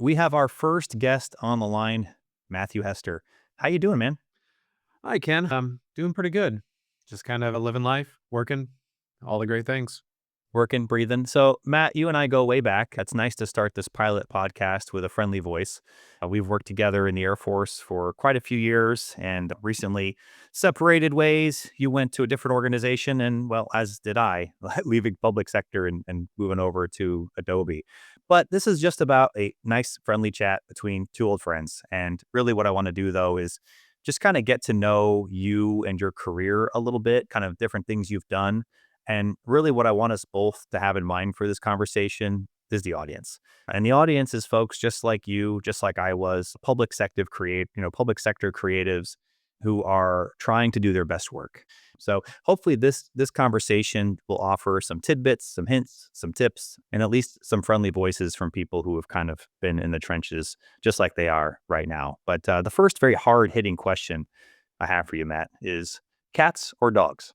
We have our first guest on the line, Matthew Hester. How you doing, man? Hi, Ken. I'm doing pretty good. Just kind of living life, working, all the great things. Working, breathing. So, Matt, you and I go way back. It's nice to start this pilot podcast with a friendly voice. We've worked together in the Air Force for quite a few years and recently separated ways. You went to a different organization, and well, as did I, leaving public sector and moving over to Adobe. But this is just about a nice, friendly chat between two old friends. And really, what I want to do, though, is just kind of get to know you and your career a little bit, kind of different things you've done and really, what I want us both to have in mind for this conversation is the audience. And the audience is folks just like you, just like I was, public sector creatives who are trying to do their best work. So hopefully this conversation will offer some tidbits, some hints, some tips, and at least some friendly voices from people who have kind of been in the trenches just like they are right now. But the first very hard hitting question I have for you, Matt, is cats or dogs?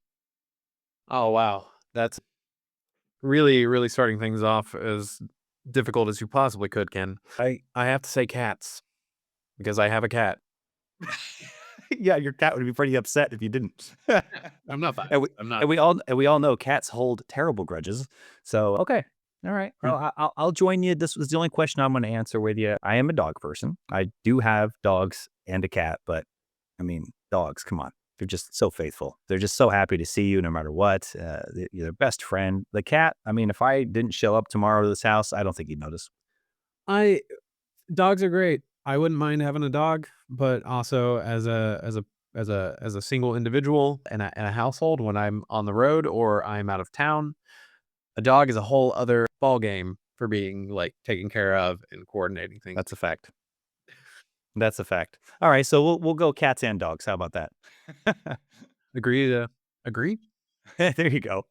Oh, wow. That's really, really starting things off as difficult as you possibly could, Ken. I have to say cats because I have a cat. Yeah, your cat would be pretty upset if you didn't. I'm not fine. And we I'm not. and we all know cats hold terrible grudges. So, okay. All right. Hmm. Well, I'll join you. This was the only question I'm gonna answer with you. I am a dog person. I do have dogs and a cat, but I mean, dogs, come on. They're just so faithful. They're just so happy to see you no matter what. You're their best friend. The cat, I mean, if I didn't show up tomorrow to this house, I don't think he'd notice. I Dogs are great. I wouldn't mind having a dog, but also as a single individual in a household when I'm on the road or I'm out of town, a dog is a whole other ball game for being like taken care of and coordinating things. That's a fact. That's a fact. All right, so we'll go cats and dogs. How about that? Agree to agree? There you go.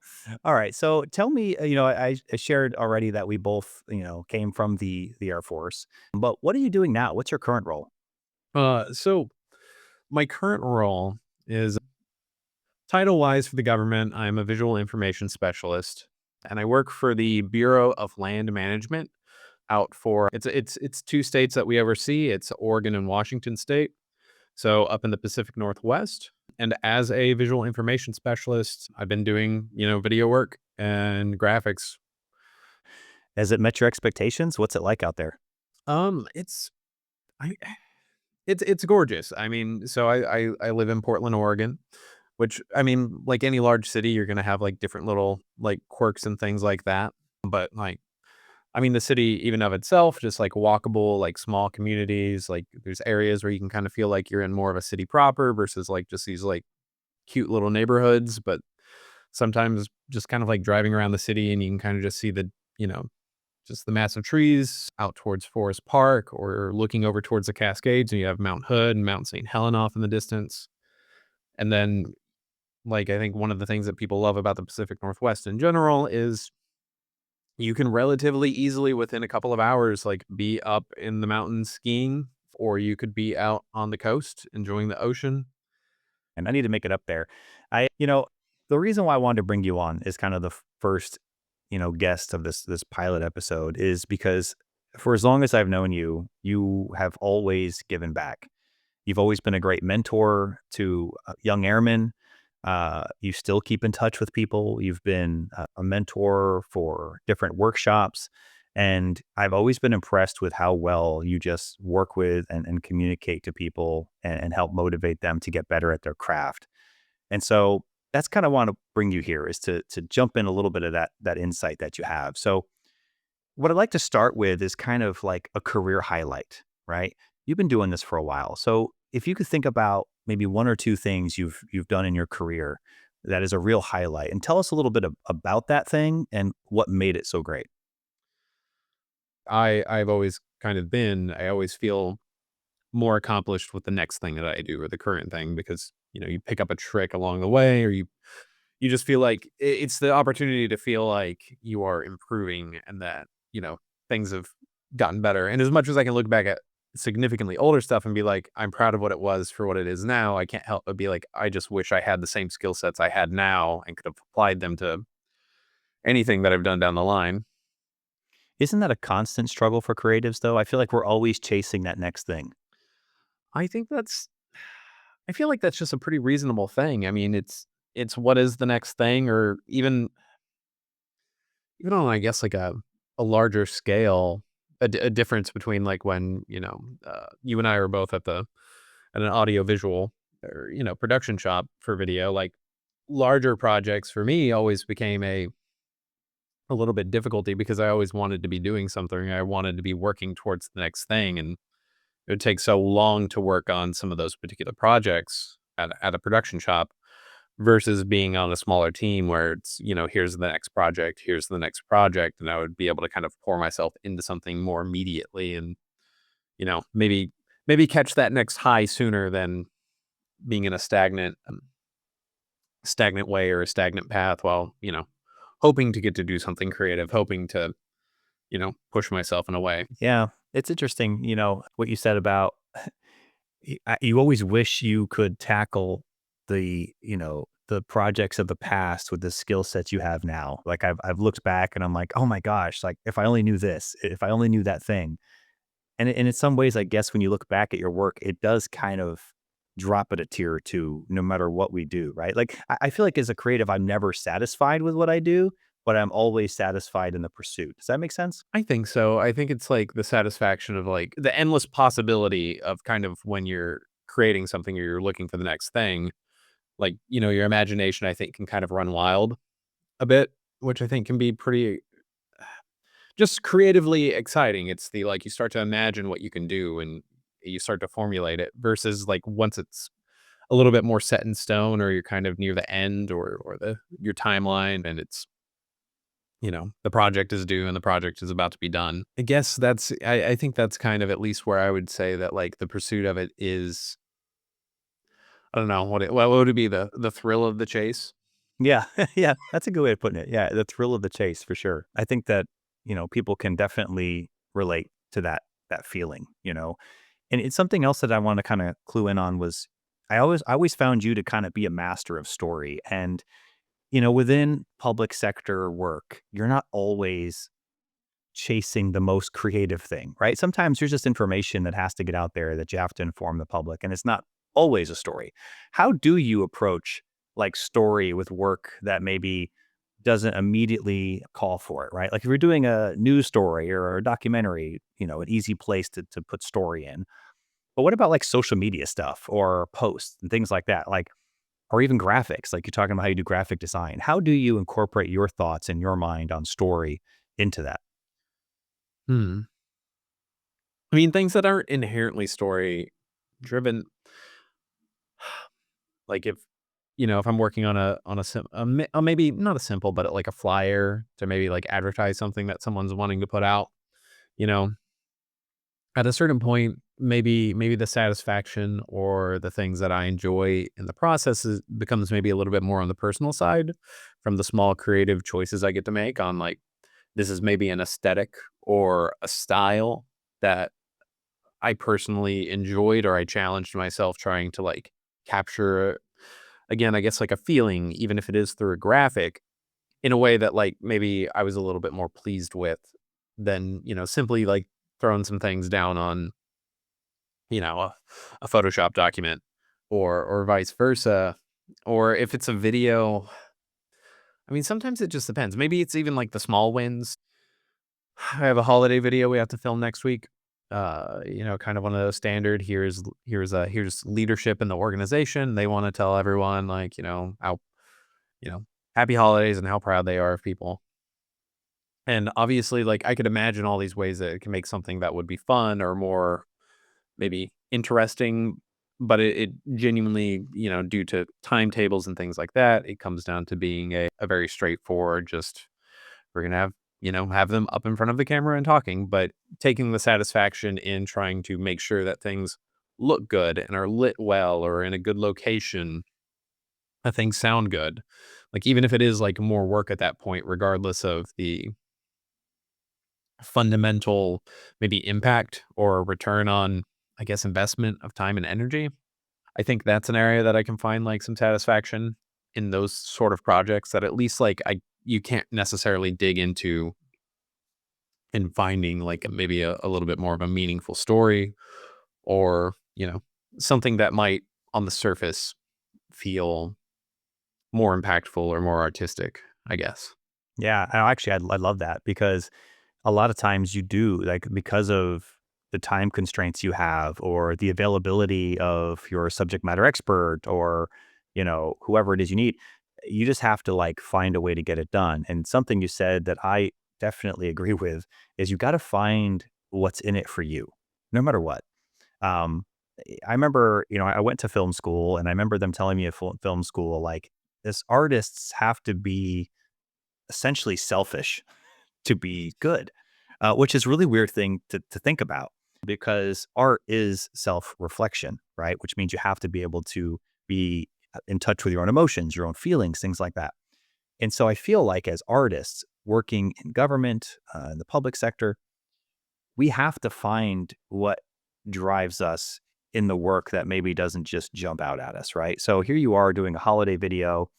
All right. So tell me, I shared already that we both, came from the Air Force. But what are you doing now? What's your current role? So my current role is title wise for the government. I'm a visual information specialist and I work for the Bureau of Land Management out for it's two states that we oversee. It's Oregon and Washington state. So up in the Pacific Northwest. And as a visual information specialist, I've been doing, video work and graphics. Has it met your expectations? What's it like out there? It's I it's gorgeous. I mean, so I live in Portland, Oregon, which I mean, like any large city, you're gonna have like different little like quirks and things like that. But like, I mean, the city even of itself, just like walkable, like small communities, like there's areas where you can kind of feel like you're in more of a city proper versus like just these like cute little neighborhoods. But sometimes just kind of like driving around the city and you can kind of just see you know, just the massive trees out towards Forest Park or looking over towards the Cascades, and you have Mount Hood and Mount St. Helena off in the distance. And then, like, I think one of the things that people love about the Pacific Northwest in general is you can relatively easily, within a couple of hours, like, be up in the mountains skiing, or you could be out on the coast enjoying the ocean. And I need to make it up there. The reason why I wanted to bring you on is kind of the first, guest of this pilot episode is because for as long as I've known you, you have always given back. You've always been a great mentor to young airmen. You still keep in touch with people. You've been a mentor for different workshops. And I've always been impressed with how well you just work with and communicate to people and help motivate them to get better at their craft. And so that's kind of want to bring you here is to jump in a little bit of that insight that you have. So what I'd like to start with is kind of like a career highlight, right? You've been doing this for a while. So if you could think about maybe one or two things you've done in your career that is a real highlight and tell us a little bit about that thing and what made it so great. I've always kind of been I always feel more accomplished with the next thing that I do or the current thing because, you pick up a trick along the way or you just feel like it's the opportunity to feel like you are improving and that, things have gotten better. And as much as I can look back at significantly older stuff and be like, I'm proud of what it was for what it is now, I can't help but be like, I just wish I had the same skill sets I had now and could have applied them to anything that I've done down the line. Isn't that a constant struggle for creatives, though? I feel like we're always chasing that next thing. I think that's I feel like that's just a pretty reasonable thing. I mean, it's what is the next thing, or even on, I guess, like a larger scale, a difference between like when, you and I are both at an audio visual or, production shop for video, like larger projects for me always became a little bit difficulty because I always wanted to be doing something. I wanted to be working towards the next thing. And it would take so long to work on some of those particular projects at a production shop versus being on a smaller team where it's, here's the next project, here's the next project. And I would be able to kind of pour myself into something more immediately and, maybe catch that next high sooner than being in a stagnant way or a stagnant path while, hoping to get to do something creative, hoping to, push myself in a way. Yeah, it's interesting, what you said about you always wish you could tackle the projects of the past with the skill sets you have now. Like I've looked back and I'm like, "Oh my gosh, like if I only knew this, if I only knew that thing." And in some ways, I guess when you look back at your work, it does kind of drop it a tier or two no matter what we do, right? Like I feel like as a creative, I'm never satisfied with what I do, but I'm always satisfied in the pursuit. Does that make sense? I think so. I think it's like the satisfaction of like the endless possibility of kind of when you're creating something or you're looking for the next thing, like, your imagination, I think, can kind of run wild a bit, which I think can be pretty just creatively exciting. It's the like you start to imagine what you can do and you start to formulate it versus like once it's a little bit more set in stone or you're kind of near the end or the your timeline and it's the project is due and the project is about to be done. I guess I think that's kind of at least where I would say that like the pursuit of it is I don't know what would it be the thrill of the chase. Yeah. Yeah. That's a good way of putting it. Yeah. The thrill of the chase for sure. I think that, people can definitely relate to that feeling. And it's something else that I want to kind of clue in on was I always found you to kind of be a master of story. And, within public sector work, you're not always chasing the most creative thing, right? Sometimes there's just information that has to get out there that you have to inform the public, and it's not always a story. How do you approach like story with work that maybe doesn't immediately call for it, right? Like if you're doing a news story or a documentary, an easy place to put story in. But what about like social media stuff or posts and things like that? Like, or even graphics, like you're talking about how you do graphic design. How do you incorporate your thoughts in your mind on story into that? Hmm. I mean, things that aren't inherently story driven, like if I'm working on maybe not a simple, but like a flyer to maybe like advertise something that someone's wanting to put out, you know, at a certain point, maybe the satisfaction or the things that I enjoy in the process becomes maybe a little bit more on the personal side from the small creative choices I get to make on like this is maybe an aesthetic or a style that I personally enjoyed or I challenged myself trying to like capture again, I guess like a feeling, even if it is through a graphic, in a way that like maybe I was a little bit more pleased with than, simply like throwing some things down on, a Photoshop document or vice versa. Or if it's a video, I mean, sometimes it just depends. Maybe it's even like the small wins. I have a holiday video we have to film next week. Kind of one of those standard. Here's leadership in the organization. They want to tell everyone like, how, you know, happy holidays and how proud they are of people. And obviously, like I could imagine all these ways that it can make something that would be fun or more maybe interesting, but it genuinely, due to timetables and things like that, it comes down to being a very straightforward, just we're gonna have them up in front of the camera and talking, but taking the satisfaction in trying to make sure that things look good and are lit well or in a good location, that things sound good. Like even if it is like more work at that point, regardless of the fundamental maybe impact or return on, I guess, investment of time and energy. I think that's an area that I can find like some satisfaction in those sort of projects that at least like I you can't necessarily dig into and finding like maybe a little bit more of a meaningful story, or, something that might on the surface feel more impactful or more artistic, I guess. Yeah, I love that because a lot of times you do like because of the time constraints you have or the availability of your subject matter expert or whoever it is you need, you just have to like find a way to get it done. And something you said that I definitely agree with is you got to find what's in it for you no matter what. um I remember, I went to film school and I remember them telling me at film school, like, this artists have to be essentially selfish to be good, which is a really weird thing to think about because art is self reflection, right? Which means you have to be able to be in touch with your own emotions, your own feelings, things like that. And so I feel like as artists working in government, in the public sector, we have to find what drives us in the work that maybe doesn't just jump out at us, right? So here you are doing a holiday video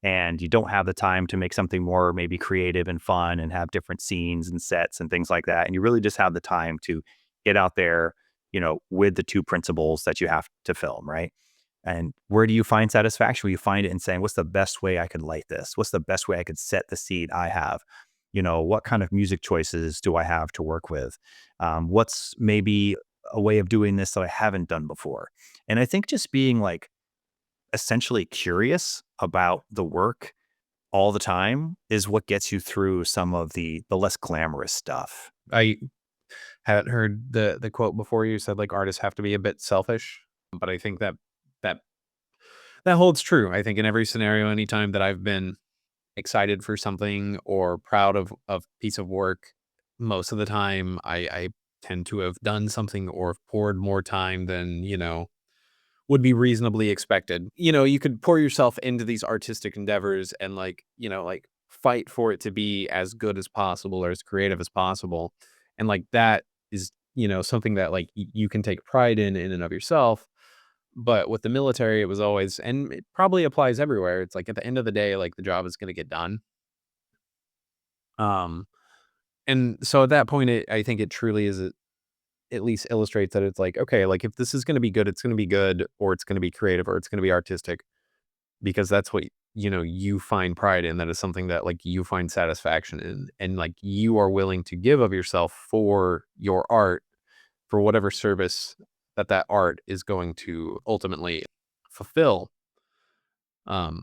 and you don't have the time to make something more maybe creative and fun and have different scenes and sets and things like that. And you really just have the time to get out there, with the two principles that you have to film, right? And where do you find satisfaction? Well, you find it in saying, what's the best way I could light this? What's the best way I could set the seed I have? What kind of music choices do I have to work with? What's maybe a way of doing this that I haven't done before? And I think just being like essentially curious about the work all the time is what gets you through some of the less glamorous stuff. I hadn't heard the quote before. You said like artists have to be a bit selfish, but I think that that holds true. I think in every scenario, anytime that I've been excited for something or proud of piece of work, most of the time I tend to have done something or poured more time than, would be reasonably expected. You could pour yourself into these artistic endeavors and like fight for it to be as good as possible or as creative as possible. And like that is, something that like you can take pride in and of yourself. But with the military, it was always, and it probably applies everywhere. It's like at the end of the day, like the job is going to get done. Um, and so at that point, I think it truly is at least illustrates that it's like, okay, like if this is going to be good, it's going to be good, or it's going to be creative, or it's going to be artistic, because that's what you find pride in. That is something that like you find satisfaction in, and like you are willing to give of yourself for your art, for whatever service that art is going to ultimately fulfill. Um,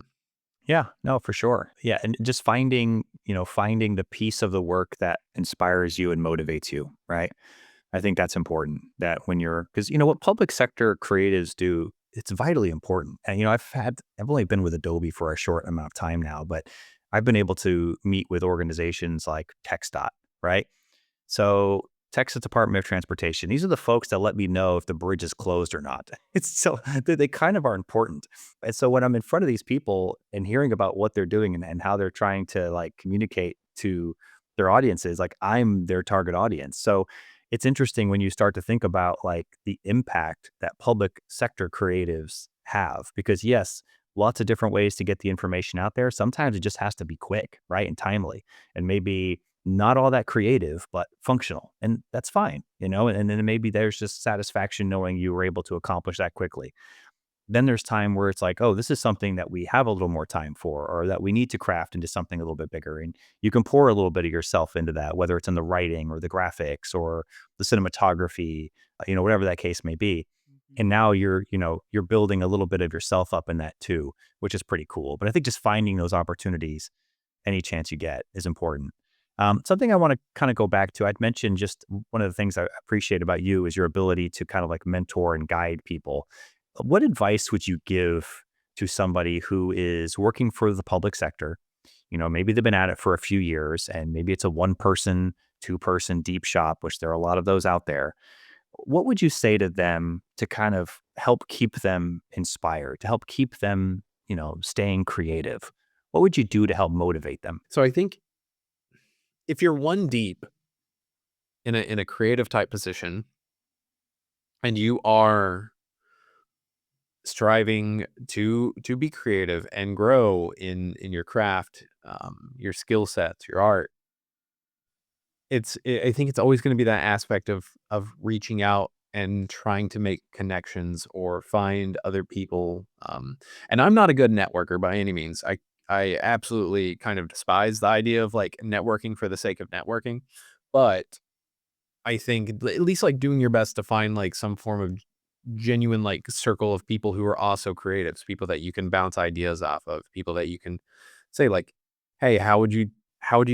Yeah, no, for sure. Yeah, and just finding the piece of the work that inspires you and motivates you, right? I think that's important that when you're because what public sector creatives do, it's vitally important. And I've only been with Adobe for a short amount of time now, but I've been able to meet with organizations like TxDOT, right? So, Texas Department of Transportation, these are the folks that let me know if the bridge is closed or not. It's so they kind of are important. And so when I'm in front of these people and hearing about what they're doing and how they're trying to like communicate to their audiences, like I'm their target audience. So it's interesting when you start to think about like the impact that public sector creatives have because yes, lots of different ways to get the information out there. Sometimes it just has to be quick, right? And timely. And maybe not all that creative, but functional. And that's fine. And then maybe there's just satisfaction knowing you were able to accomplish that quickly. Then there's time where it's like, oh, this is something that we have a little more time for, or that we need to craft into something a little bit bigger. And you can pour a little bit of yourself into that, whether it's in the writing or the graphics or the cinematography, whatever that case may be. And now you're building a little bit of yourself up in that too, which is pretty cool. But I think just finding those opportunities any chance you get is important. Something I want to kind of go back to, I'd mentioned just one of the things I appreciate about you is your ability to kind of like mentor and guide people. What advice would you give to somebody who is working for the public sector? Maybe they've been at it for a few years and maybe it's a one person, two-person deep shop, which there are a lot of those out there. What would you say to them to kind of help keep them inspired, to help keep them, staying creative? What would you do to help motivate them? so I think if you're one deep in a creative type position and you are striving to be creative and grow in your craft, your skill sets, your art, I think it's always gonna be that aspect of reaching out and trying to make connections or find other people, and I'm not a good networker by any means. I absolutely kind of despise the idea of, like, networking for the sake of networking, but I think at least, like, doing your best to find, like, some form of genuine, like, circle of people who are also creatives, people that you can bounce ideas off of, people that you can say, like, "Hey, how would you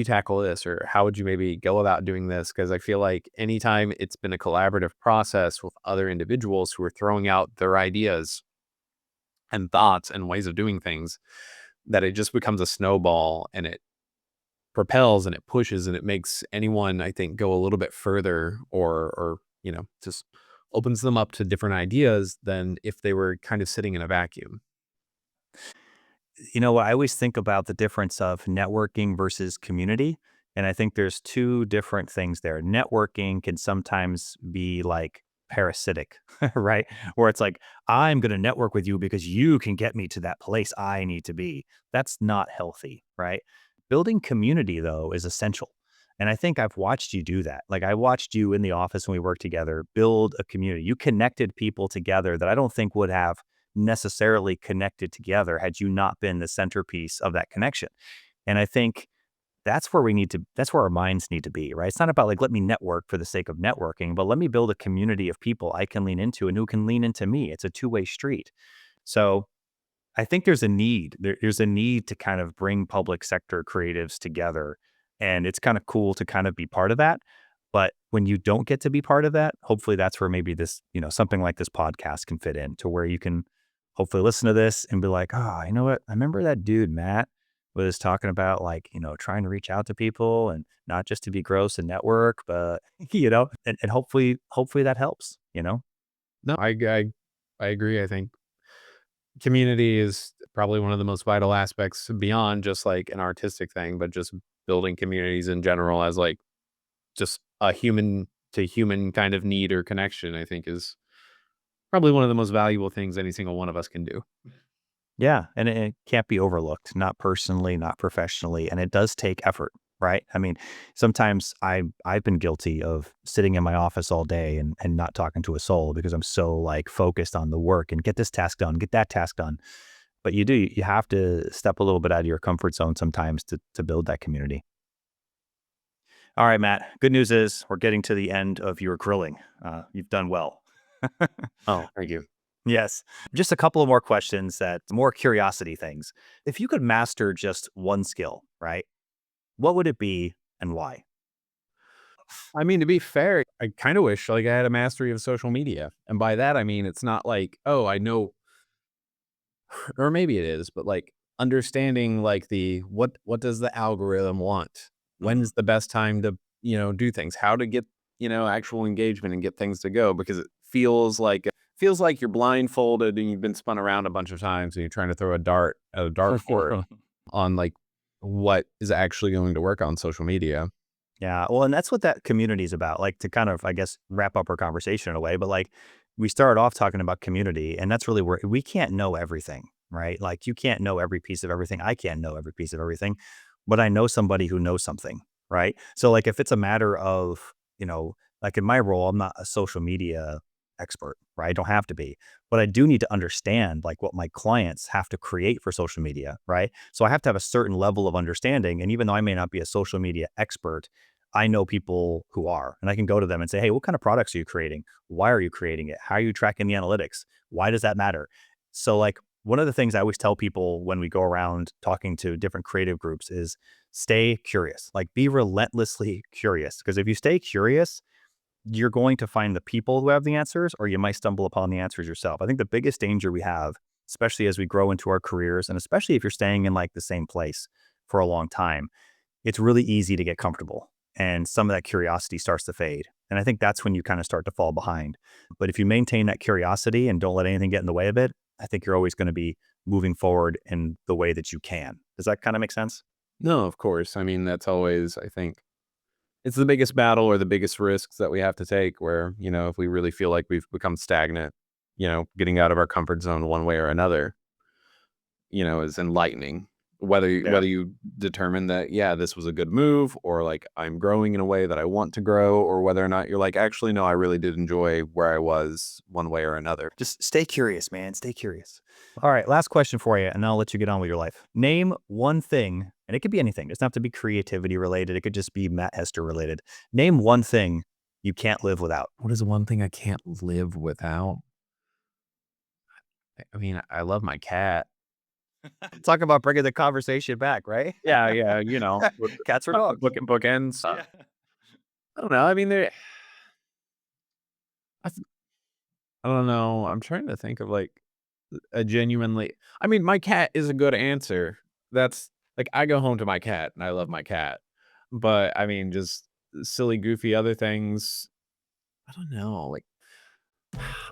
tackle this?" Or, "How would you maybe go about doing this?" Because I feel like anytime it's been a collaborative process with other individuals who are throwing out their ideas and thoughts and ways of doing things, that it just becomes a snowball, and it propels and it pushes and it makes anyone, I think, go a little bit further, or just opens them up to different ideas than if they were kind of sitting in a vacuum. You know, I always think about the difference of networking versus community. And I think there's two different things there. Networking can sometimes be like parasitic, right? Where it's like, I'm going to network with you because you can get me to that place I need to be. That's not healthy, right? Building community, though, is essential. And I think I've watched you do that. Like, I watched you in the office when we worked together build a community. You connected people together that I don't think would have necessarily connected together had you not been the centerpiece of that connection. And I think that's where our minds need to be, right? It's not about like, let me network for the sake of networking, but let me build a community of people I can lean into and who can lean into me. It's a two-way street. So I think there's a need. There's a need to kind of bring public sector creatives together. And it's kind of cool to kind of be part of that. But when you don't get to be part of that, hopefully that's where maybe this, something like this podcast can fit in to where you can hopefully listen to this and be like, oh, you know what? I remember that dude, Matt, was talking about like, trying to reach out to people and not just to be gross and network, but, and hopefully that helps. No, I agree. I think community is probably one of the most vital aspects beyond just like an artistic thing, but just building communities in general as like just a human to human kind of need or connection, I think is probably one of the most valuable things any single one of us can do. Yeah, and it can't be overlooked, not personally, not professionally, and it does take effort, right? I mean, sometimes I've been guilty of sitting in my office all day and not talking to a soul because I'm so like focused on the work and get this task done, get that task done. But you have to step a little bit out of your comfort zone sometimes to build that community. All right, Matt. Good news is we're getting to the end of your grilling. You've done well. Oh, thank you. Yes. Just a couple of more questions that more curiosity things. If you could master just one skill, right? What would it be and why? I mean, to be fair, I kind of wish like I had a mastery of social media. And by that, I mean, it's not like, oh, I know, or maybe it is, but like understanding like what does the algorithm want? Mhm. When's the best time to, do things? How to get, actual engagement and get things to go because it feels like you're blindfolded and you've been spun around a bunch of times and you're trying to throw a dartboard on like what is actually going to work on social media. Yeah, well, and that's what that community is about. Like to kind of, I guess, wrap up our conversation in a way, but like we started off talking about community, and that's really where we can't know everything, right? Like you can't know every piece of everything. I can't know every piece of everything, but I know somebody who knows something, right? So like if it's a matter of, like in my role, I'm not a social media expert, right? I don't have to be, but I do need to understand like what my clients have to create for social media, right? So I have to have a certain level of understanding. And even though I may not be a social media expert, I know people who are, and I can go to them and say, hey, what kind of products are you creating? Why are you creating it? How are you tracking the analytics? Why does that matter? So, like, one of the things I always tell people when we go around talking to different creative groups is stay curious, like, be relentlessly curious. Because if you stay curious, you're going to find the people who have the answers, or you might stumble upon the answers yourself. I think the biggest danger we have, especially as we grow into our careers, and especially if you're staying in like the same place for a long time, it's really easy to get comfortable and some of that curiosity starts to fade. And I think that's when you kind of start to fall behind. But if you maintain that curiosity and don't let anything get in the way of it, I think you're always going to be moving forward in the way that you can. Does that kind of make sense? No, of course. I mean, that's always, I think, it's the biggest battle or the biggest risks that we have to take where, if we really feel like we've become stagnant, getting out of our comfort zone one way or another, is enlightening. Yeah. whether you determine that, yeah, this was a good move, or like I'm growing in a way that I want to grow, or whether or not you're like, actually, no, I really did enjoy where I was one way or another. Just stay curious, man. Stay curious. All right, last question for you, and then I'll let you get on with your life. Name one thing, and it could be anything. It doesn't have to be creativity related. It could just be Matt Hester related. Name one thing you can't live without. What is one thing I can't live without? I mean, I love my cat. Talk about bringing the conversation back, right? Yeah, yeah, Cats or dogs? bookends. Yeah. I don't know. I mean, I, th- I don't know. I'm trying to think of like a genuinely. I mean, my cat is a good answer. That's like I go home to my cat and I love my cat, but I mean, just silly, goofy other things. I don't know. Like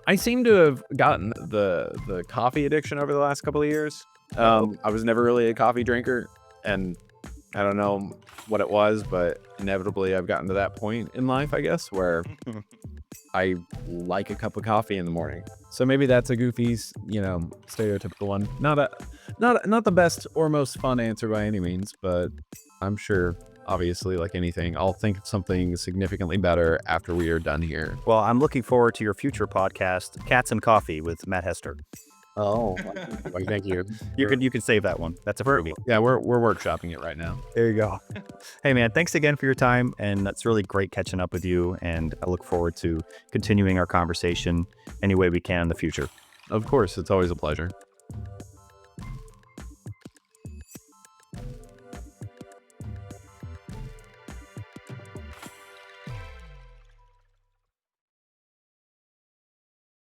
I seem to have gotten the coffee addiction over the last couple of years. Oh. I was never really a coffee drinker, and I don't know what it was, but inevitably I've gotten to that point in life, I guess, where I like a cup of coffee in the morning. So maybe that's a goofy, stereotypical one. Not the best or most fun answer by any means, but I'm sure, obviously, like anything, I'll think of something significantly better after we are done here. Well, I'm looking forward to your future podcast, Cats and Coffee with Matt Hester. Oh, like, thank you. You can save that one. That's a freebie. Yeah, we're workshopping it right now. There you go. Hey man, thanks again for your time, and that's really great catching up with you. And I look forward to continuing our conversation any way we can in the future. Of course, it's always a pleasure.